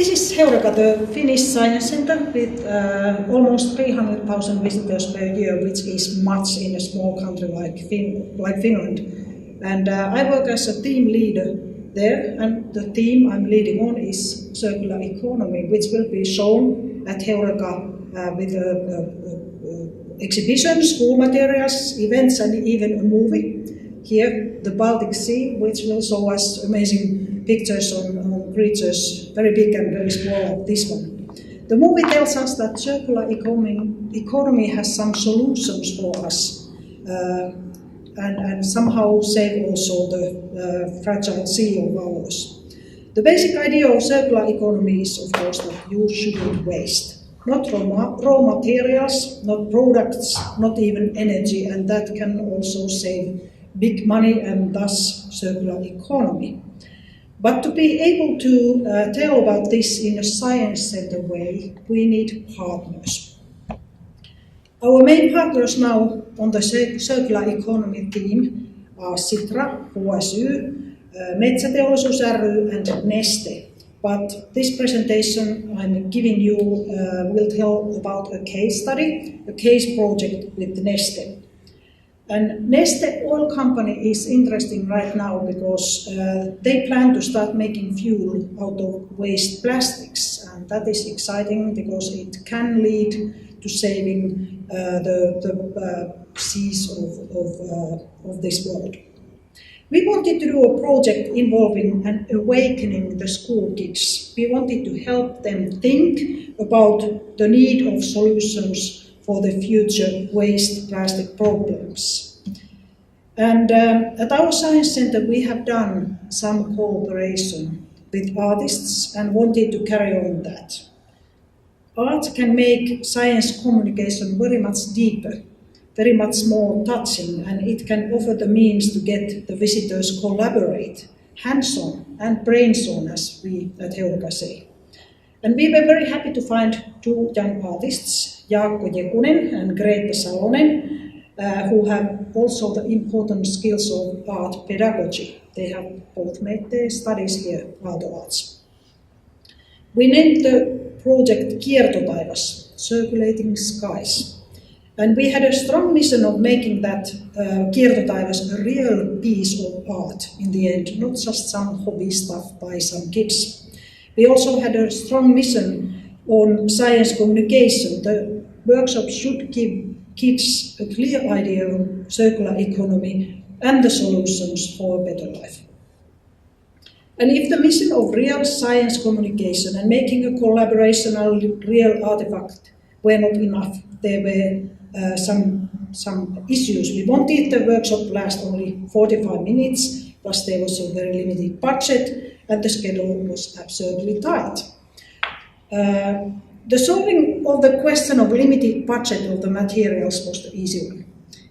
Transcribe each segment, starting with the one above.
This is Heureka, the Finnish science center with almost 300,000 visitors per year, which is much in a small country like Finland. And I work as a team leader there, and the theme I'm leading on is circular economy, which will be shown at Heureka with exhibitions, school materials, events, and even a movie. Here, the Baltic Sea, which will show us amazing pictures on creatures, very big and very small, like this one. The movie tells us that circular economy has some solutions for us and somehow save also the fragile sea of ours. The basic idea of circular economy is, of course, that you shouldn't waste. Not raw materials, not products, not even energy, and that can also save big money and thus circular economy. But to be able to tell about this in a science center way, we need partners. Our main partners now on the circular economy theme are Sitra, HSY, Metsäteollisuus ry and Neste. But this presentation I'm giving you will tell about a case study, a case project with Neste. And Neste Oil Company is interesting right now because they plan to start making fuel out of waste plastics, and that is exciting because it can lead to saving the seas of this world. We wanted to do a project involving and awakening the school kids. We wanted to help them think about the need of solutions for the future waste plastic problems. And at our science center we have done some cooperation with artists and wanted to carry on that. Art can make science communication very much deeper, very much more touching, and it can offer the means to get the visitors collaborate, hands-on and brains-on, as we at Heureka say. And we were very happy to find two young artists, Jaakko Jekunen and Greta Salonen, who have also the important skills of art pedagogy. They have both made their studies here at Aalto Arts. We named the project Kiertotaivas, Circulating Skies. And we had a strong mission of making that Kiertotaivas a real piece of art in the end, not just some hobby stuff by some kids. We also had a strong mission on science communication. The workshop should give kids a clear idea of circular economy and the solutions for a better life. And if the mission of real science communication and making a collaborational real artifact were not enough, there were some issues. We wanted the workshop to last only 45 minutes, plus there was a very limited budget, and the schedule was absurdly tight. The solving of the question of limited budget of the materials was the easy one.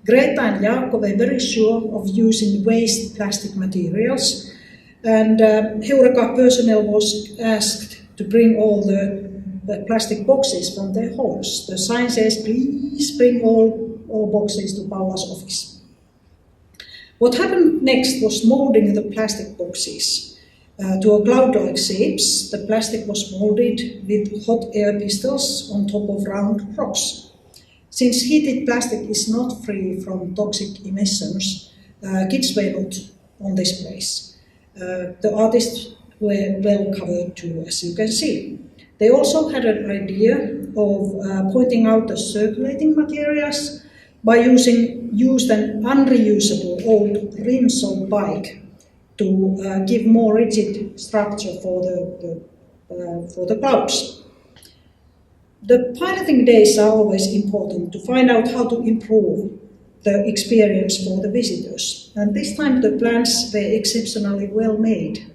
Greta and Jaakko were very sure of using waste plastic materials, and Heureka personnel was asked to bring all the plastic boxes from their homes. The sign says, please bring all boxes to Paula's office. What happened next was molding the plastic boxes to a cloud-like shapes. The plastic was molded with hot air pistols on top of round rocks. Since heated plastic is not free from toxic emissions, kids were not on this place. The artists were well covered too, as you can see. They also had an idea of pointing out the circulating materials by using used and unreusable old rims of bike to give more rigid structure for the clouds. The piloting days are always important to find out how to improve the experience for the visitors. And this time the plans were exceptionally well made.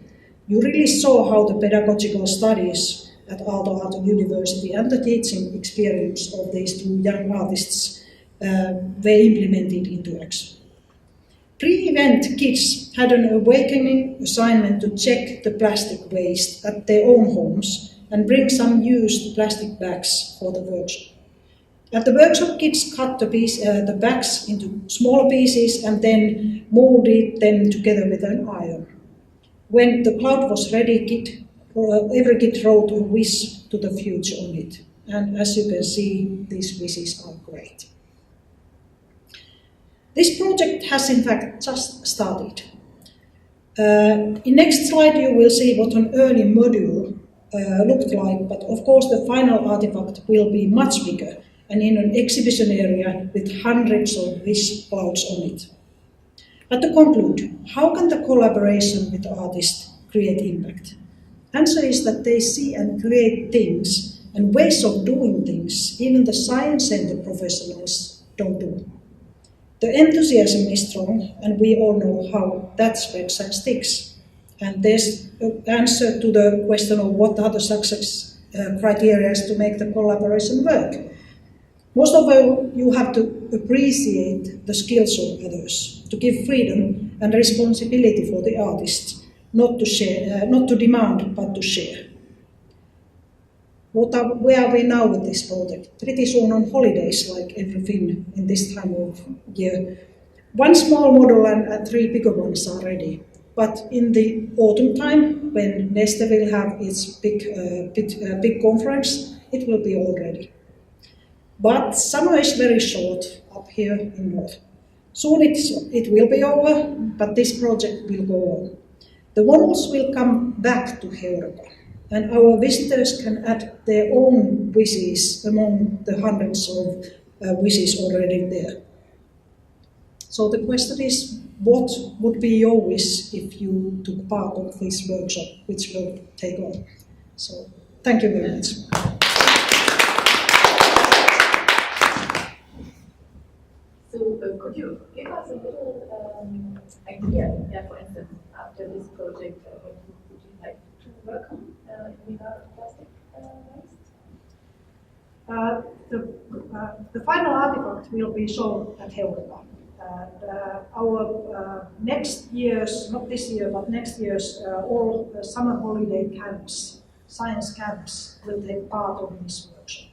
You really saw how the pedagogical studies at Aalto University and the teaching experience of these two young artists were implemented into action. Pre-event kids had an awakening assignment to check the plastic waste at their own homes and bring some used plastic bags for the workshop. At the workshop, kids cut the bags into smaller pieces and then molded them together with an iron. When the cloud was ready, every kid wrote a wish to the future on it. And as you can see, these wishes are great. This project has in fact just started. In next slide you will see what an early module looked like, but of course the final artifact will be much bigger and in an exhibition area with hundreds of wish clouds on it. But to conclude, how can the collaboration with artists create impact? Answer is that they see and create things and ways of doing things even the science center professionals don't do. The enthusiasm is strong, and we all know how that spreads and sticks. And there's an answer to the question of what are the success criteria to make the collaboration work. Most of all, you have to appreciate the skills of others, to give freedom and responsibility for the artists, not to share, not to demand, but to share. Where are we now with this project? Pretty soon on holidays, like everything in this time of year. One small model and 3 bigger ones are ready. But in the autumn time, when Neste will have its big conference, it will be all ready. But summer is very short up here in north. Soon it will be over, but this project will go on. The models will come back to Heureka, and our visitors can add their own wishes among the hundreds of wishes already there. So the question is, what would be your wish if you took part of this workshop, which will take on? So thank you very much. So could you give us a little idea, for instance, after this project, what would you like to work on in regard to plastic waste? The final artifact will be shown at Heureka. And our next year's, not this year, but next year's all summer holiday camps, science camps, will take part of this workshop.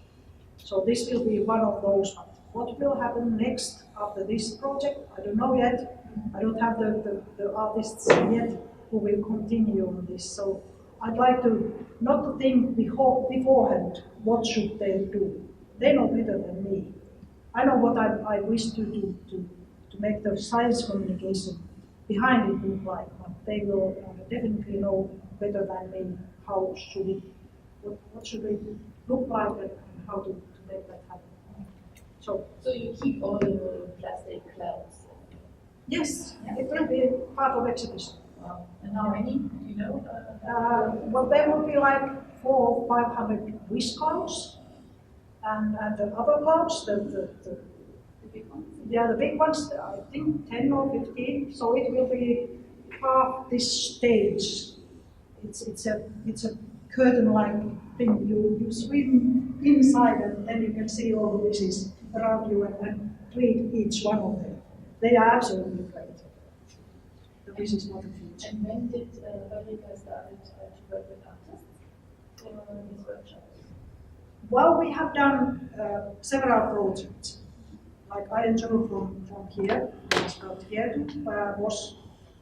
So this will be one of those. What will happen next after this project? I don't know yet. I don't have the artists yet who will continue on this. So I'd like to not to think beforehand what should they do. They know better than me. I know what I wish to do to make the science communication behind it look like, but they will definitely know better than me how should it, what should it look like and how to make that happen. So you keep all the plastic clouds? Yes, it will be part of exhibition. Wow. And how many, do you know? Well, there will be like 400 or 500 wish clouds, and the other clouds, the big ones? Yeah, the big ones, I think 10 or 15. So it will be half this stage. It's a curtain-like thing. You swim inside, and then you can see all the wishes around you and read each one of them. They are absolutely great. The wishes for the future. And when did Heureka started to work with artists for these workshops? Well, we have done several projects. Like I and Jonne from here, was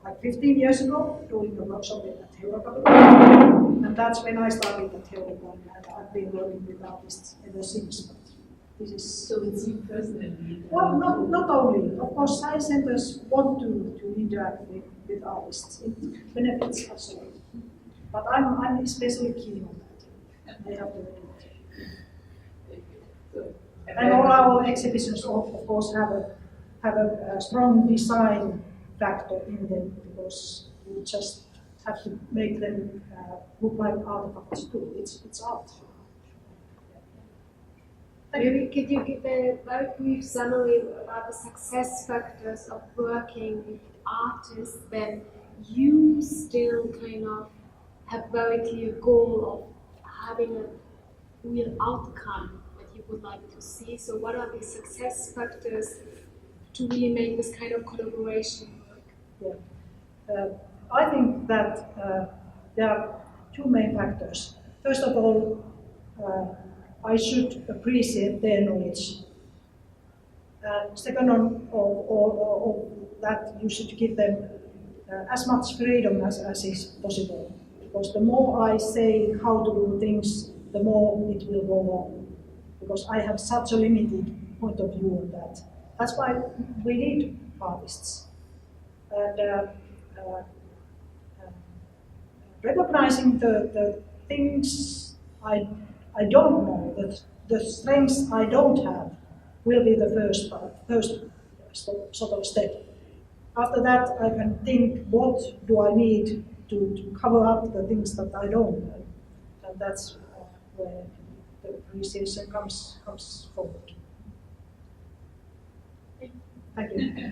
like 15 years ago doing a workshop at Heureka. And that's when I started at Heureka, and I've been working with artists ever since. But this is so it's you personally? Well, not only. Of course, science centers want to interact with artists. It benefits us all. But I'm especially keen on that. They have to do it. And all our exhibitions, of course, have a strong design factor in them, because we just have to make them look like artifacts too. It's art. Maybe could you give a very brief summary about the success factors of working with artists when you still kind of have very clear goal of having a real outcome that you would like to see? So what are the success factors to really make this kind of collaboration work? Yeah. I think that there are two main factors. First of all, I should appreciate their knowledge. And second of that, you should give them as much freedom as is possible. Because the more I say how to do things, the more it will go on. Because I have such a limited point of view on that. That's why we need artists. And recognizing the things I don't know, the strengths I don't have, will be the first sort of step. After that, I can think, what do I need to cover up the things that I don't know, and that's where the appreciation comes forward. Thank you.